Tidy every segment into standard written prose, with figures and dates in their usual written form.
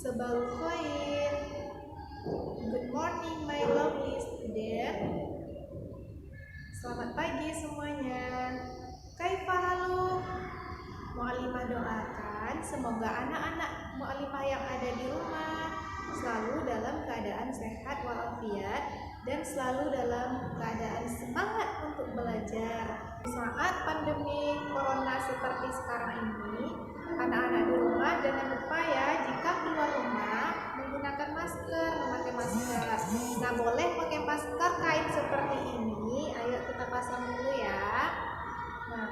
Sabahul khair. Good morning my lovely student. Selamat pagi semuanya. Kaifa halu? Mu'alimah doakan semoga anak-anak mu'alimah yang ada di rumah selalu dalam keadaan sehat walafiat dan selalu dalam keadaan semangat untuk belajar. Saat pandemi corona seperti sekarang ini, anak-anak di rumah jangan lupa ya, jika keluar rumah menggunakan masker, memakai masker. Nah, boleh pakai masker kain seperti ini. Ayo kita pasang dulu ya. Nah,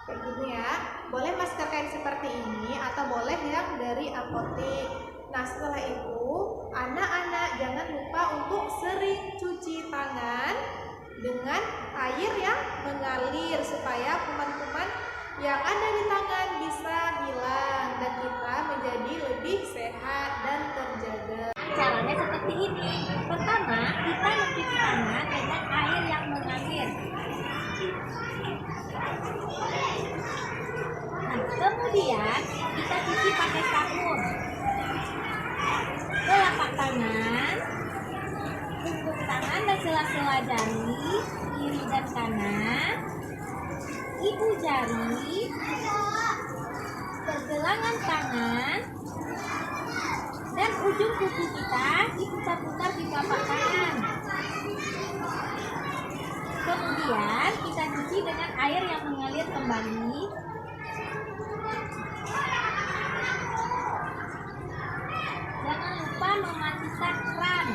kayak gini ya. Boleh masker kain seperti ini atau boleh yang dari apotek. Nah, setelah itu anak-anak jangan lupa untuk sering cuci tangan dengan air yang mengalir supaya kuman-kuman yang ada di tangan bisa hilang dan kita menjadi lebih sehat dan terjaga. Caranya seperti ini. Pertama, kita mencuci tangan dengan air yang mengalir. Nah, kemudian kita cuci pakai sabun. Telapak tangan, punggung tangan dan sela-sela jari, kiri dan kanan, ibu jari, pergelangan tangan, dan ujung kuku kita diputar-putar di telapak tangan. Kemudian kita cuci dengan air yang mengalir kembali. Jangan lupa mematikan keran.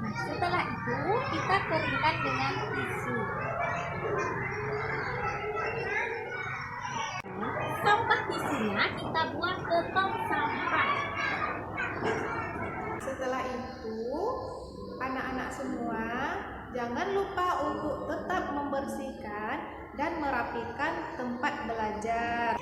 Nah, setelah itu kita keringkan dengan tisu. Sampah tisunya kita buang ke tong sampah. Setelah itu, anak-anak semua jangan lupa untuk tetap membersihkan dan merapikan tempat belajar.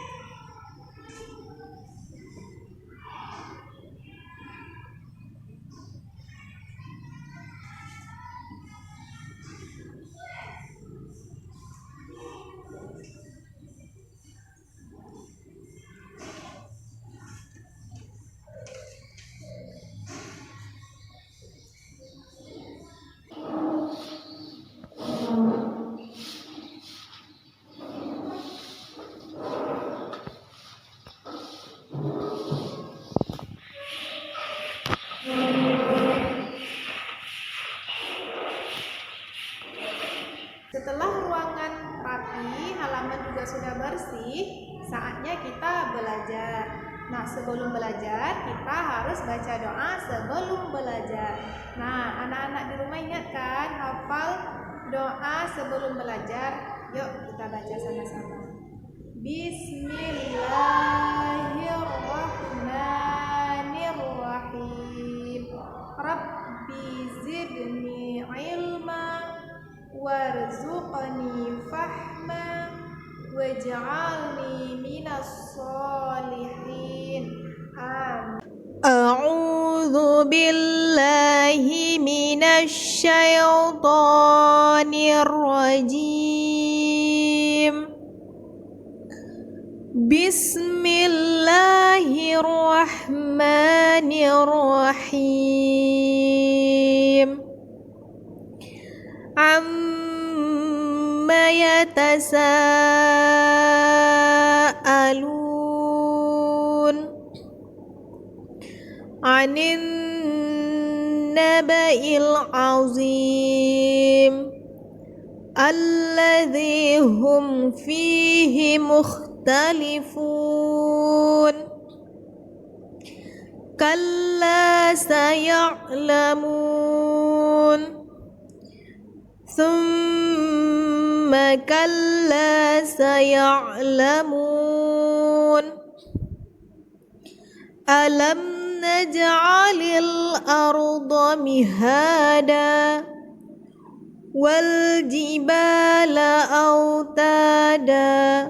Setelah ruangan rapi, halaman juga sudah bersih, saatnya kita belajar. Nah, sebelum belajar, kita harus baca doa sebelum belajar. Nah, anak-anak di rumah ingat kan, hafal doa sebelum belajar? Yuk, kita baca sama-sama. Bismillahirrahmanirrahim. Rabbi zidni ilma warzuqni fahma waj'alni minas sholihin. Amin. A'udzu billahi minasy syaithanir rajim. Bismillahirrahmanirrahim. Amma yatasaalun anin naba'il azim alladzi hum fihi mukhtalifun kalla saya'lamun thumma kalla saya'lamun alam naj'alil arda mihada wal jibala autada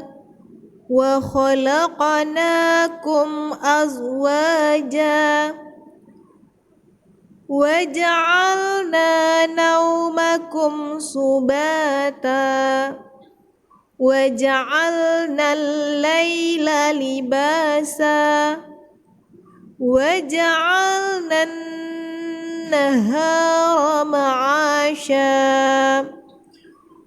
wa khalaqnakum azwaja waja'alna naumakum subata waja'alna al-laila libasa وجعلنا النهار معاشا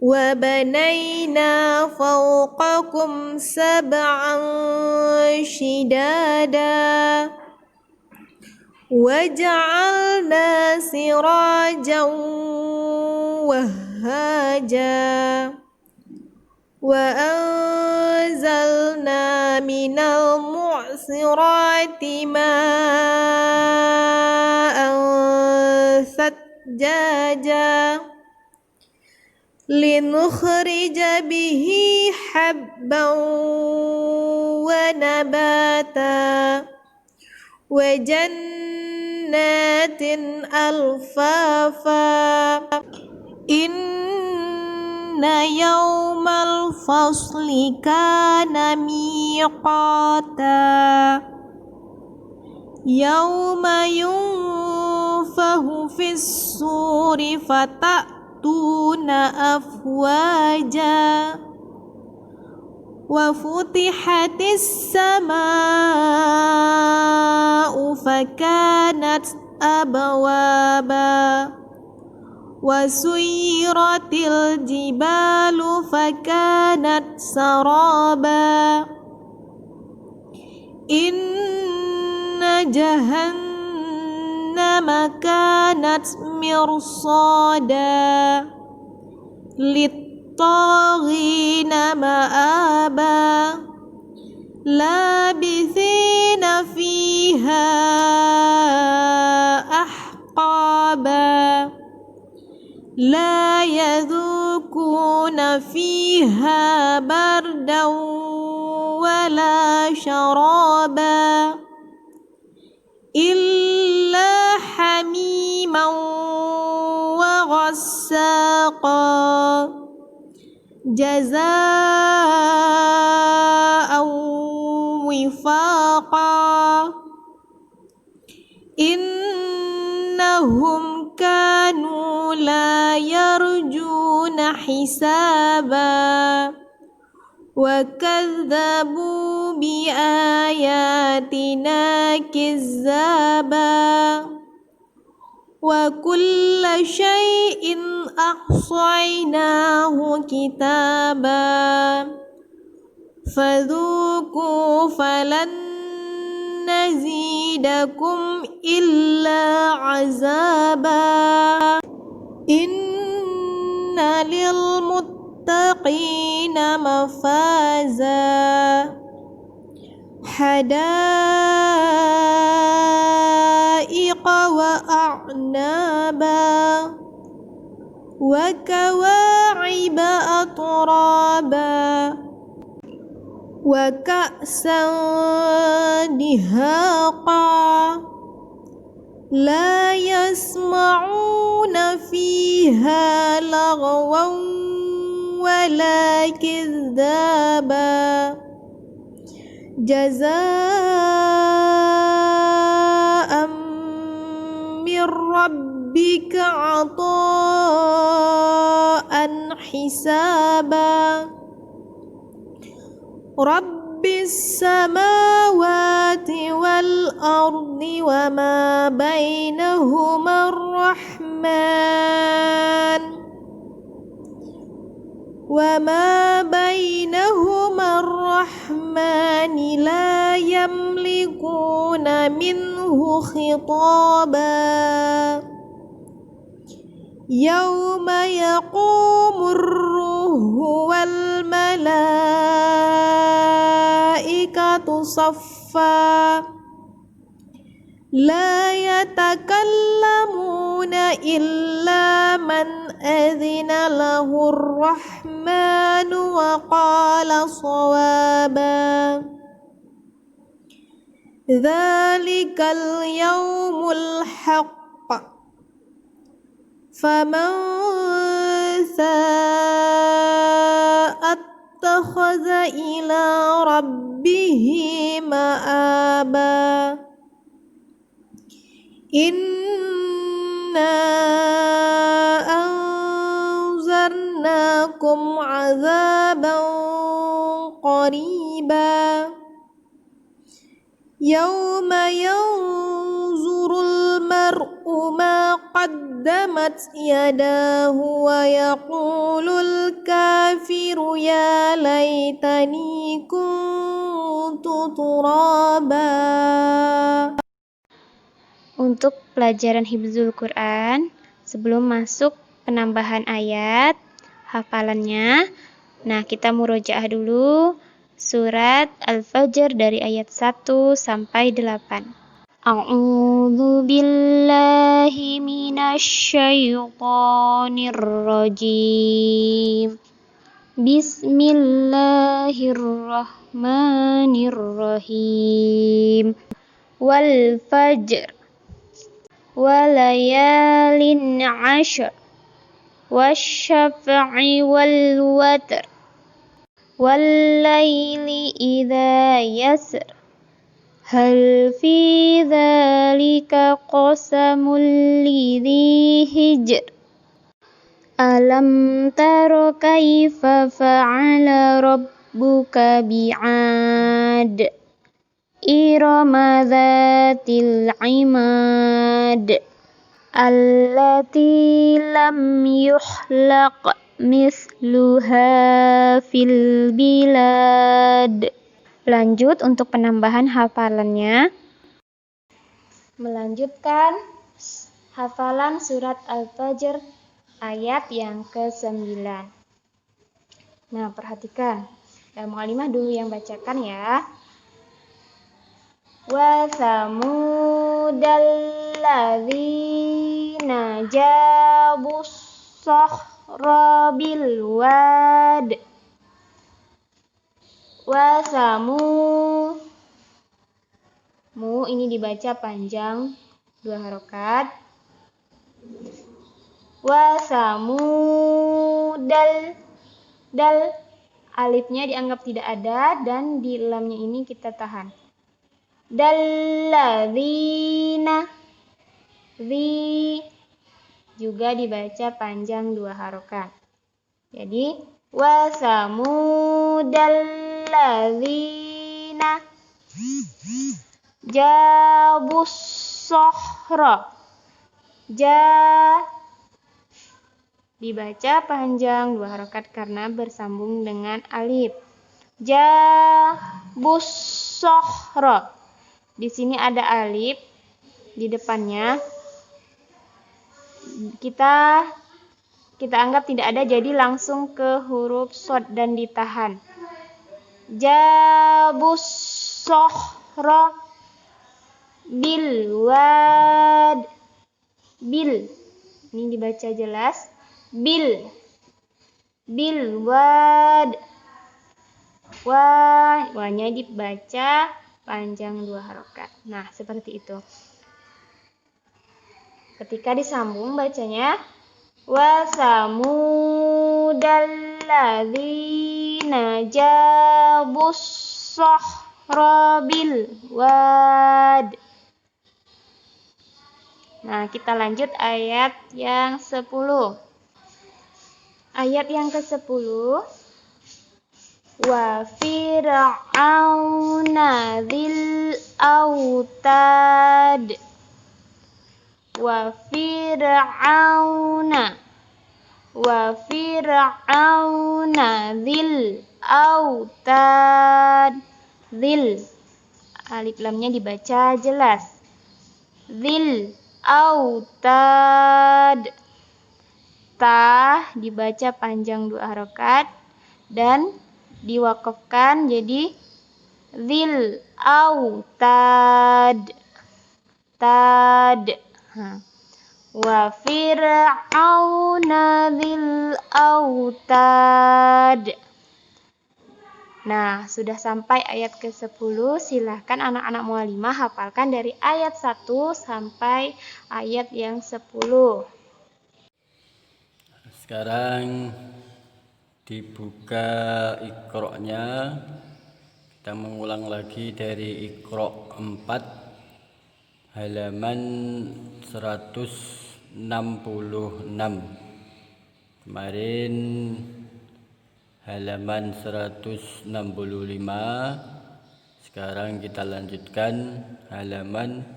وبنينا فوقكم سبعا شدادا وجعلنا سراجا وهاجا وأنزلنا من المعصرات ماء ثجاجا لنخرج به حبا ونباتا وجنات ألفافا إن يوم الفصل كان ميقاتا يوم ينفخ في الصور فتأتون أفواجا وفتحت السماء فكانت أبوابا وسيرت الجبال فكانت سرابا إن جهنم كانت مرصادا للطاغين مآبا لابثين فيها أحقابا لا يذوقون فيها بردا ولا شرابا إلا حميما وغساقا جزاء وفاقا إنهم كانوا لا يرجون حسابا وكذبوا بآياتنا كذابا وكل شيء أحصيناه كتابا فذوقوا فلن نزيدكم إلا عذابا إن للمتقين مفازا حدائق وأعنابا وكواعب أترابا وكأسا دهاقا لا يسمعون فيها لغوا ولا كذابا جزاء من ربك عطاء حسابا رب السماوات والأرض وما بينهما الرحمن لا يملكون منه خطابا يوم يقوم الروح والملائكة صفا لا يتكلمون إلا من أذن له الرحمن وقال صوابا ذلك اليوم الحق فمن شاء اتخذ إلى ربه مآبا إنا أنذرناكم عذابا قريبا Yauma yanzurul mar'u ma qaddamat yadahu wa yaqulul kafiru ya laitani kuntu turaba. Untuk pelajaran Hifzul Quran, sebelum masuk penambahan ayat, hafalannya, nah kita murojaah dulu surat Al-Fajr dari ayat 1 sampai 8. A'udzu billahi minasy syaithanir rajim. Bismillahirrahmanirrahim. Wal fajr walayalin 'ashr wasyaf'i wal watr wallaili idza yasr hal fi dzalika qasamul lidzi hijr alam tara kaifa fa'ala rabbuka bi'ad irama dzatil imad allati lam yuhlaq misluha fil bilad. Lanjut untuk penambahan hafalannya. Melanjutkan hafalan surat Al-Fajr ayat yang ke-9. Nah, perhatikan. Mu'alimah dulu yang bacakan ya. Wa thamudal ladzina jabus sakhra bil wad. Wa thamud, mu ini dibaca panjang 2 harokat. Wa thamudal, dal alifnya dianggap tidak ada dan di lamnya ini kita tahan. Dalladzina, zi juga dibaca panjang 2 harokat. Jadi wa thamudal ladzina jabus sakhra, ja dibaca panjang 2 harokat karena bersambung dengan alif. Jabus sakhra, di sini ada alif di depannya, kita anggap tidak ada, jadi langsung ke huruf shad dan ditahan. Jabus sakhra bil wad, bil ini dibaca jelas, bil wad, wanya dibaca panjang 2 harokat. Nah, seperti itu. Ketika disambung bacanya wa samudal ladzina jabus sakhra bil wad. Nah, kita lanjut ayat yang 10. Ayat yang ke-10. Wa fir'auna dzil autad. Wa fir'auna dzil autad. Dzil alif lamnya dibaca jelas. Dzil autad. Ta dibaca panjang 2 harokat dan diwakafkan jadi dzil autad. Tad. Wa fir'auna dzil autad. Nah, sudah sampai ayat ke-10. Silahkan anak-anak mu'alimah hafalkan dari ayat 1 sampai ayat yang 10. Sekarang dibuka Iqra'-nya. Kita mengulang lagi dari Iqra' 4 halaman 166. Kemarin halaman 165. Sekarang kita lanjutkan halaman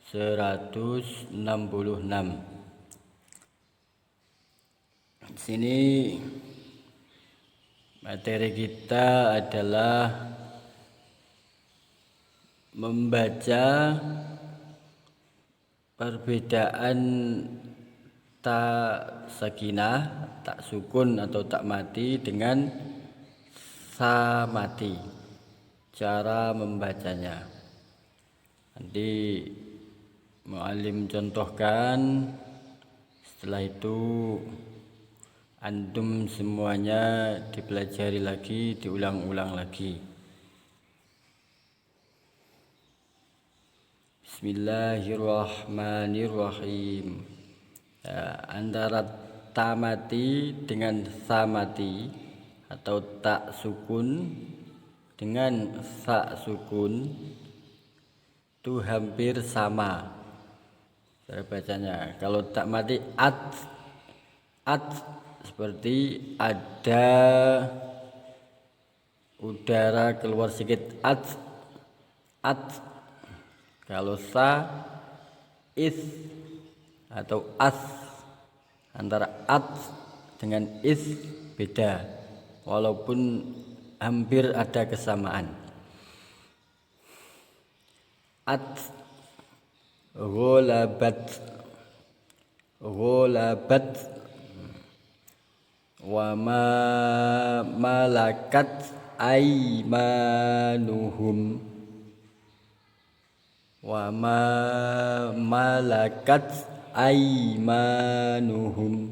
166. Di sini materi kita adalah membaca perbedaan ta sakinah, tak sukun atau tak mati dengan sa mati. Cara membacanya. Nanti muallim contohkan, setelah itu antum semuanya dipelajari lagi, diulang-ulang lagi. Bismillahirrahmanirrahim. Antara tamati dengan samati atau tak sukun dengan sa sukun itu hampir sama cara bacanya. Kalau tak mati at seperti ada udara keluar sedikit, at. Kalau sa is atau as, antara at dengan is beda, walaupun hampir ada kesamaan. At, gholabat, wa ma malakat aimanuhum, wa ma malakat aimanuhum.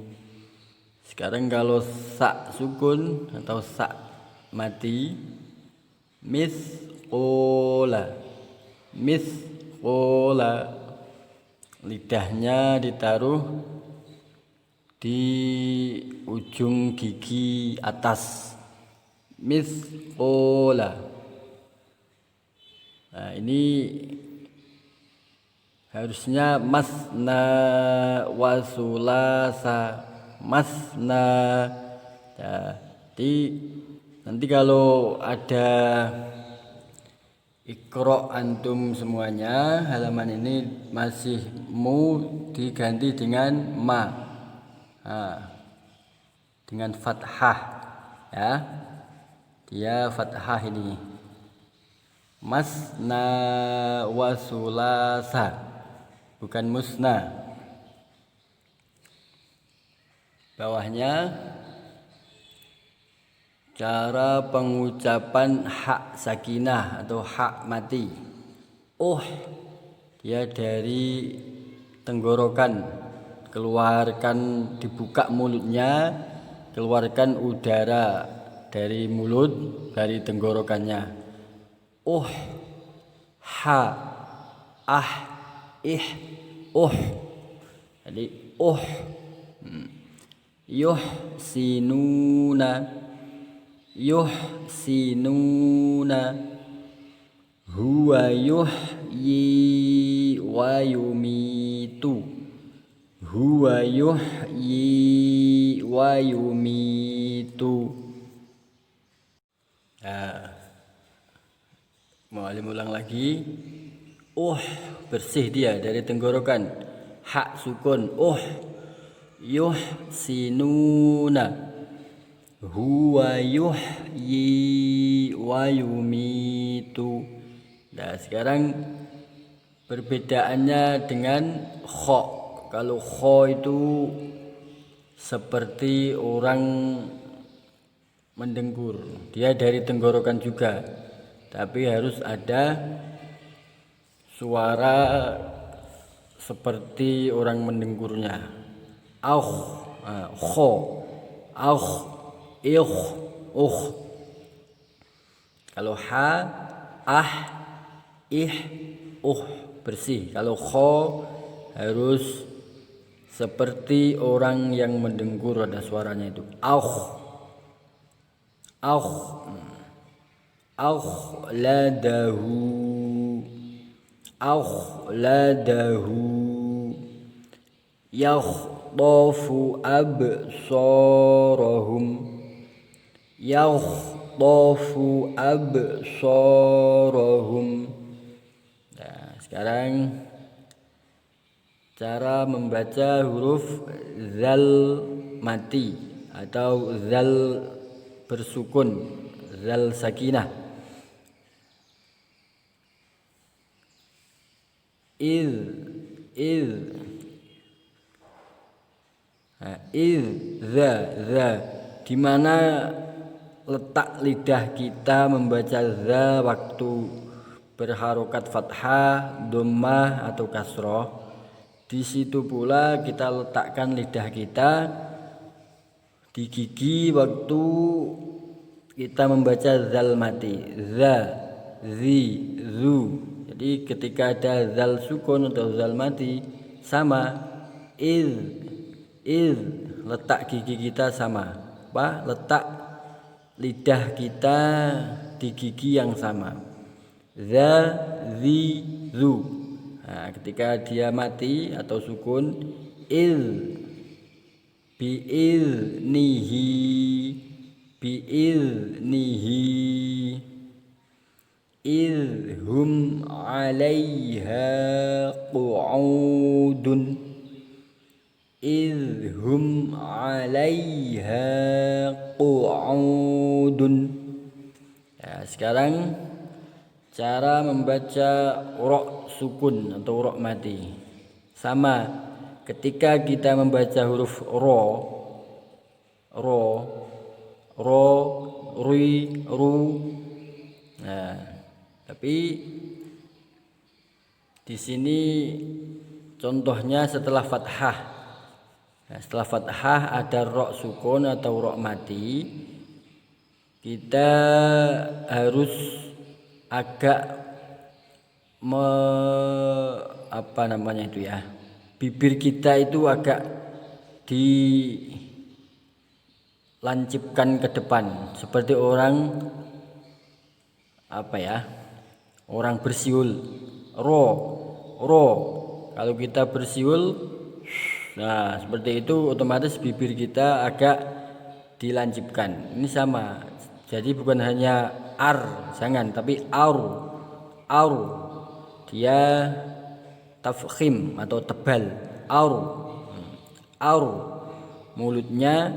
Sekarang kalau sa sukun atau sa mati, misqola, lidahnya ditaruh di ujung gigi atas, misqola. Nah, ini harusnya masna wasulasa, masna. Jadi nanti kalau ada Iqra antum semuanya, halaman ini masih mu diganti dengan ma, dengan fathah, ya. Dia fathah ini, masna wasulasa, bukan musna. Bawahnya cara pengucapan hak sakinah atau hak mati. Dia dari tenggorokan, keluarkan, dibuka mulutnya, keluarkan udara dari mulut, dari tenggorokannya. Ha, ah, ih, jadi yuhsinuna, huwa yuhyi wa yumitu, huwa yuhyi wa yumitu. Muallim ulang lagi. Bersih dia dari tenggorokan, hak sukun, yuhsinuna, huwa yuhyi wa yumitu. Nah, sekarang perbedaannya dengan kho. Kalau kho itu seperti orang mendengkur, dia dari tenggorokan juga, tapi harus ada suara seperti orang mendengkurnya. Kho, Kalau ha, ah, ih, bersih. Kalau kho harus seperti orang yang mendengkur, ada suaranya itu. Ladahu yakhdafu absarahum, khattafu absarahum. Nah, sekarang cara membaca huruf zal mati atau zal bersukun, zal sakinah. Iz nah, za di mana letak lidah kita membaca za waktu berharokat fathah, dhammah atau kasroh. Di situ pula kita letakkan lidah kita di gigi waktu kita membaca zal mati, za, zi, zu. Jadi ketika ada zal sukun atau zal mati sama, iz, letak gigi kita sama, letak lidah kita di gigi yang sama, za, zi, zu. Nah, ketika dia mati atau sukun, iz, biiznihi izhum 'alaiha qu'udun izhum 'alaiha qu'udun. Ya, sekarang cara membaca ro sukun atau ro mati sama. Ketika kita membaca huruf ro, ri, ru. Nah, tapi di sini contohnya setelah fathah. Nah, setelah fathah ada ro sukun atau ro mati. Kita harus agak bibir kita itu agak dilancipkan ke depan seperti orang orang bersiul. Ro kalau kita bersiul, nah seperti itu otomatis bibir kita agak dilancipkan. Ini sama, jadi bukan hanya jangan, tapi aur dia tafkhim atau tebal, aur mulutnya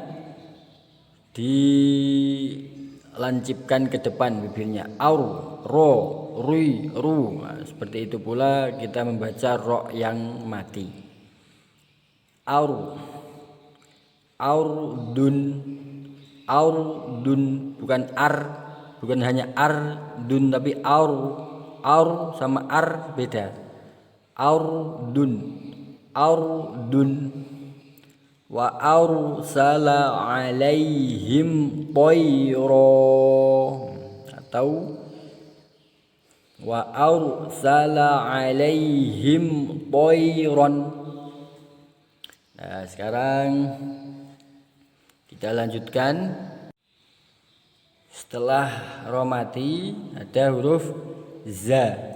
dilancipkan ke depan bibirnya, aur, ro, ri, ru. Nah, seperti itu pula kita membaca ro yang mati, aur dun, bukan bukan hanya dun, tapi aur sama beda. Aurdun wa arsala alaihim tayra atau wa arsala alaihim tayran. Nah, sekarang kita lanjutkan. Setelah ro mati ada huruf za.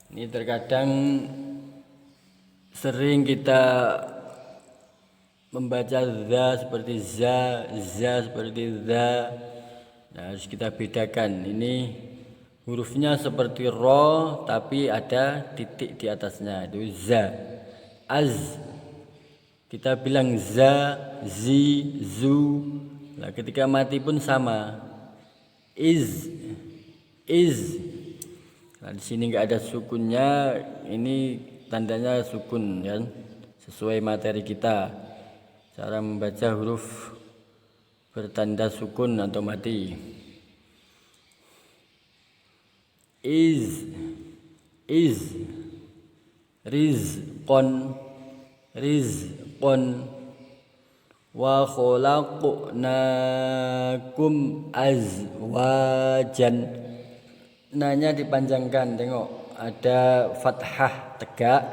Ini terkadang sering kita membaca za seperti za seperti za. Nah, harus kita bedakan. Ini hurufnya seperti ro tapi ada titik di atasnya, itu za. Az kita bilang za, zi, zu. Nah, ketika mati pun sama. Iz. Nah, di sini nggak ada sukunnya, ini tandanya sukun kan, sesuai materi kita. Cara membaca huruf bertanda sukun atau mati. Iz, rizqon, wa khalaqnakum azwajan. Nanya dipanjangkan, tengok ada fathah tegak,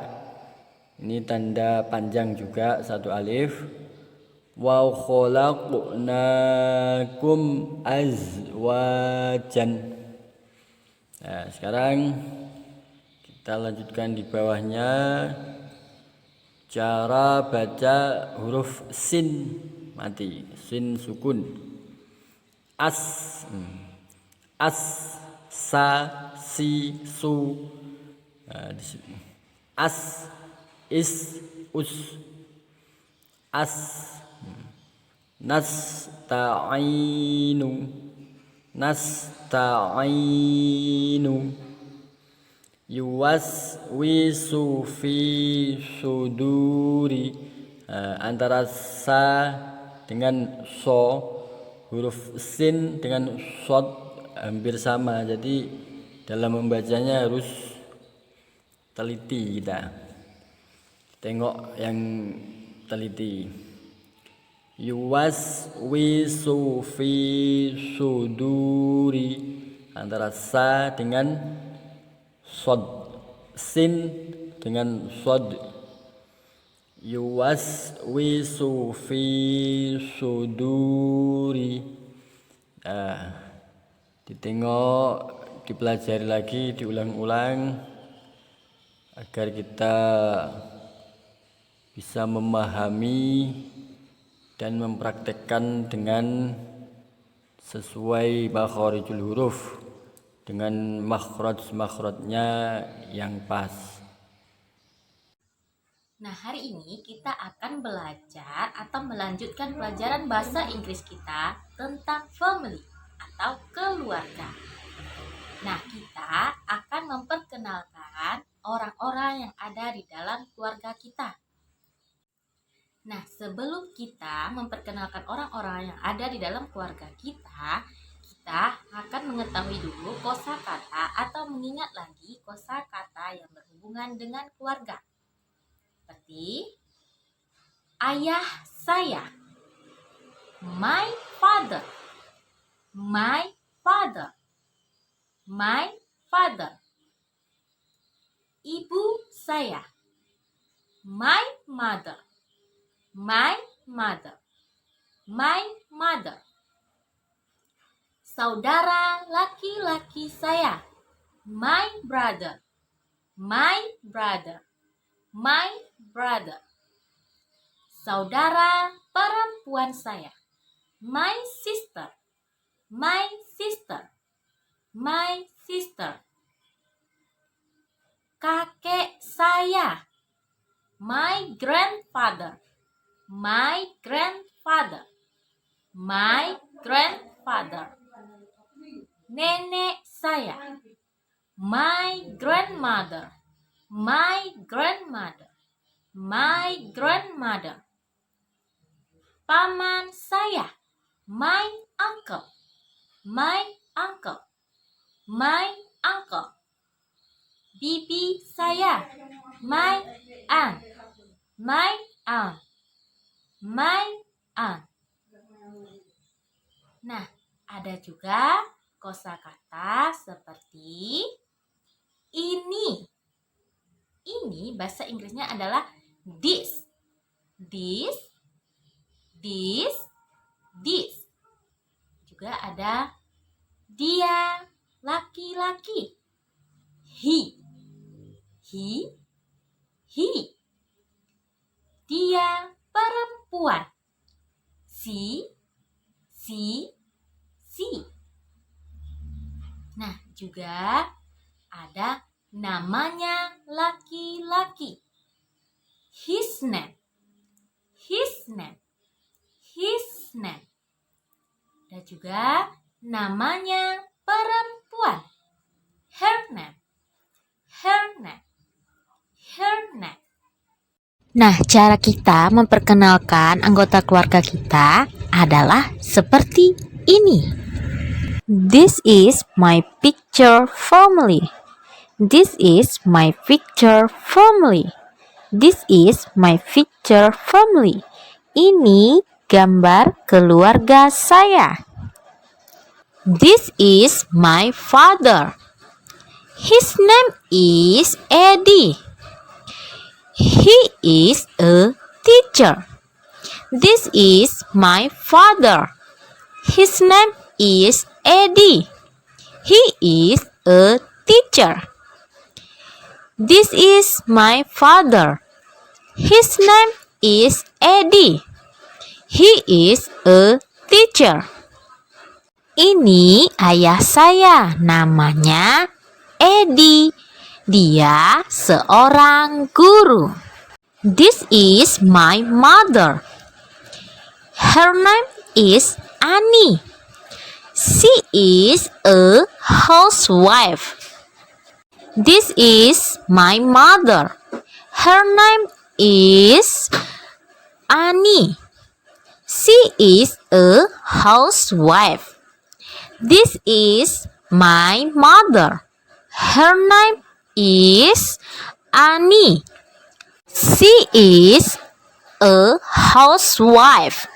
ini tanda panjang juga, satu alif. Wa khalaqnakum azwajan. Nah, sekarang kita lanjutkan di bawahnya cara baca huruf sin mati, sin sukun. as, as, sa, si, su, di sini. As, is, us, as, nasta'inu, nasta'inu, yuwaswisu fi suduri, antara sa dengan so, huruf sin dengan shod hampir sama, jadi dalam membacanya harus teliti, kita tengok yang teliti. Yuwaswisu fi suduri, antara sa dengan shod, sin dengan shod. Yuwaswisu fi suduri. Ditengok, dipelajari lagi, diulang-ulang agar kita bisa memahami dan mempraktekkan dengan sesuai makharijul huruf, dengan makhraj-makhrajnya yang pas. Nah, hari ini kita akan belajar atau melanjutkan pelajaran bahasa Inggris kita tentang family atau keluarga. Nah, kita akan memperkenalkan orang-orang yang ada di dalam keluarga kita. Nah, sebelum kita memperkenalkan orang-orang yang ada di dalam keluarga kita akan mengetahui dulu kosakata atau mengingat lagi kosakata yang berhubungan dengan keluarga. Seperti ayah saya, my father, my father, my father. Ibu saya, my mother, my mother, my mother. Saudara laki-laki saya, my brother, my brother, my brother. Saudara perempuan saya, my sister, my sister, my sister. Kakek saya, my grandfather, my grandfather, my grandfather. Nenek saya, my grandmother, my grandmother, my grandmother. Paman saya, my uncle, my uncle, my uncle. Bibi saya, my aunt, my aunt, my aunt. Nah, ada juga kosakata seperti ini. Ini bahasa Inggrisnya adalah this, this, this, this. Juga ada dia laki-laki, he, he, he. Dia perempuan, she, she, she. Nah, juga ada namanya laki-laki, his name, his name, his name. Dan juga namanya perempuan, her name, her name, her name. Nah, cara kita memperkenalkan anggota keluarga kita adalah seperti ini. This is my picture family. This is my picture family. This is my picture family. Ini gambar keluarga saya. This is my father. His name is Eddie. He is a teacher. This is my father. His name is Eddie. He is a teacher. This is my father. His name is Eddie. He is a teacher. Ini ayah saya, namanya Edi. Dia seorang guru. This is my mother. Her name is Annie. She is a housewife. This is my mother. Her name is Annie. She is a housewife. This is my mother. Her name is Annie. She is a housewife.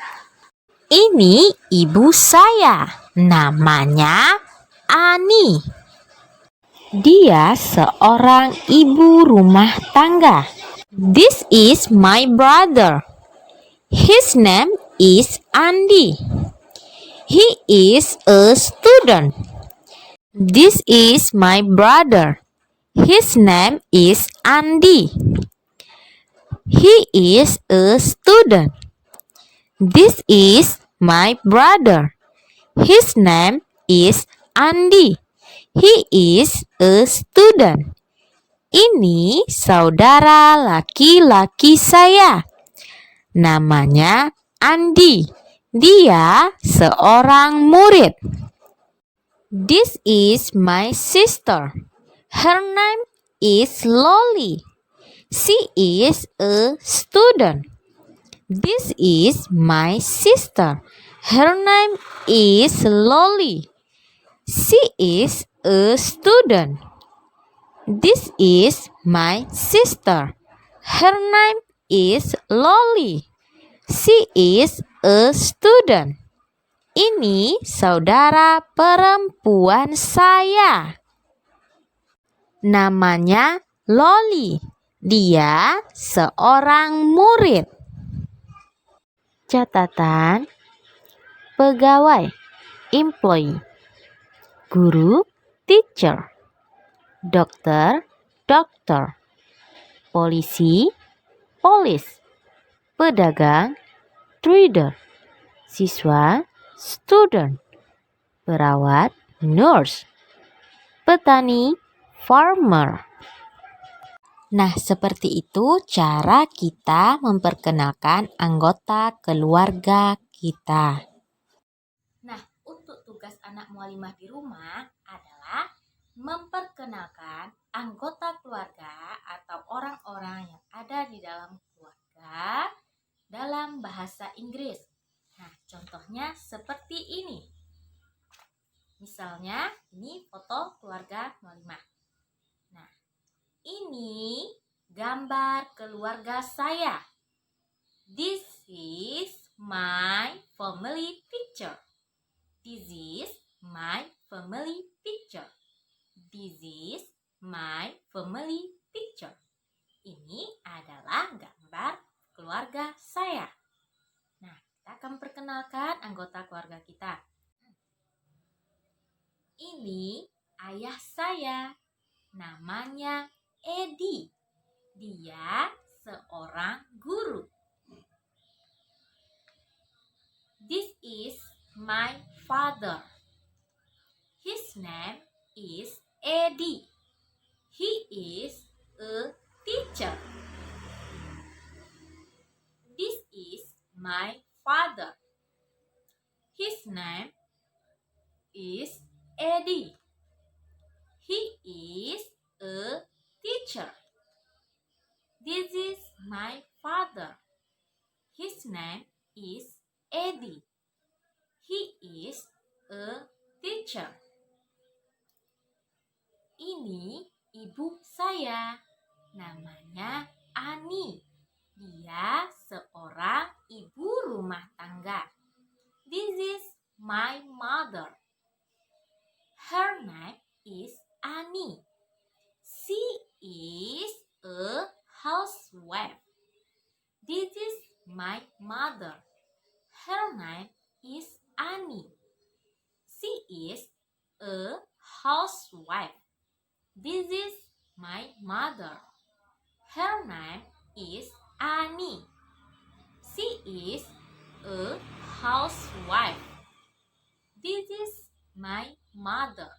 Ini ibu saya, namanya Annie. Dia seorang ibu rumah tangga. This is my brother. His name is Andy. He is a student. This is my brother. His name is Andy. He is a student. This is my brother. His name is Andy. He is a student. Ini saudara laki-laki saya. Namanya Andy. Dia seorang murid. This is my sister. Her name is Lolly. She is a student. This is my sister. Her name is Lolly. She is a student. This is my sister. Her name is Lolly. She is a student. Ini saudara perempuan saya. Namanya Lolly. Dia seorang murid. Catatan: pegawai, employee. Guru, teacher. Dokter, doctor. Polisi, police. Pedagang, trader. Siswa, student. Perawat, nurse. Petani, farmer. Nah, seperti itu cara kita memperkenalkan anggota keluarga kita. Nah, untuk tugas anak mualimah di rumah adalah memperkenalkan anggota keluarga atau orang-orang yang ada di dalam keluarga dalam bahasa Inggris. Nah, contohnya seperti ini. Misalnya, ini foto keluarga mualimah. Nah, ini gambar keluarga saya. This is my family picture. This is my family picture. This is my family picture. Ini adalah gambar keluarga saya. Nah, kita akan perkenalkan anggota keluarga kita. Ini ayah saya. Namanya Edi. Dia seorang guru. This is my father. His name is Edi. He is a teacher. This is my father. His name is Edi. He is a teacher. This is my father. His name is Edi. He is a teacher. Ini ibu saya. Namanya Ani. Dia seorang ibu rumah tangga. This is my mother. Her name is Ani. She is a housewife. This is my mother. Her name is Ani. She is a housewife. This is my mother. Her name is Ani. She is a housewife. This is my mother.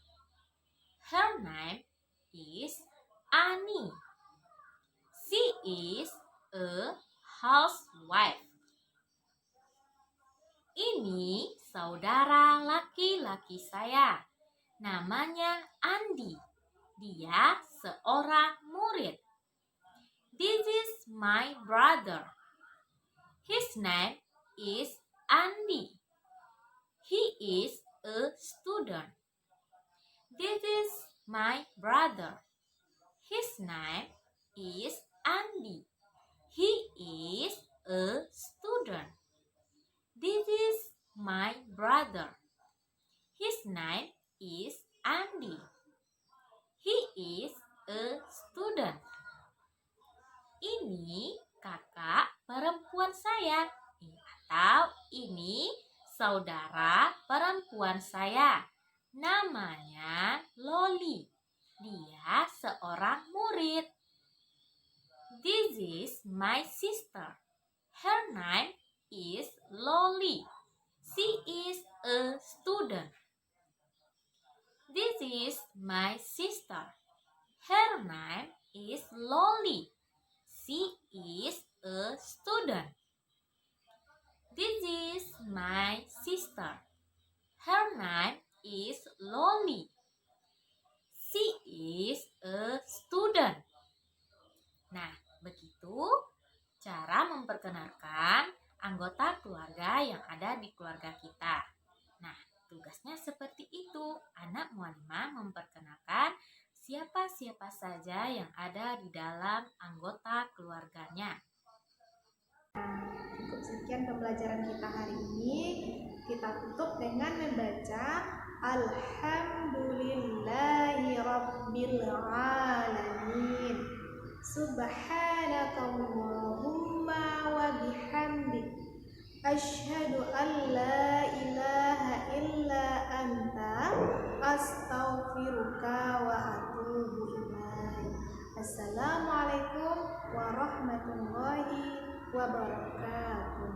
Her name is Annie. She is a housewife. Ini saudara laki-laki saya. Namanya Andi. Dia seorang murid. This is my brother. His name is Andy. He is a student. This is my brother. His name is Andy. He is a student. This is my brother. His name is Andy. He is a student. Ini kakak perempuan saya. Atau ini saudara perempuan saya. Namanya Loli. Dia seorang murid. This is my sister. Her name is Loli. She is a student. This is my sister. Her name is Loli. She is a student. This is my sister. Her name is Loli. She is a student. Nah, begitu cara memperkenalkan anggota keluarga yang ada di keluarga kita. Nah, tugasnya seperti itu. Anak mualimah memperkenalkan siapa-siapa saja yang ada di dalam anggota keluarganya. Cukup sekian pembelajaran kita hari ini. Kita tutup dengan membaca Alhamdulillahi Rabbil Alamin. Subhanakallahumma wa bihamdik. Asyhadu an la ilaha illa anta. Astaghfiruka wa atubu ilaik. Assalamualaikum warahmatullahi wabarakatuh.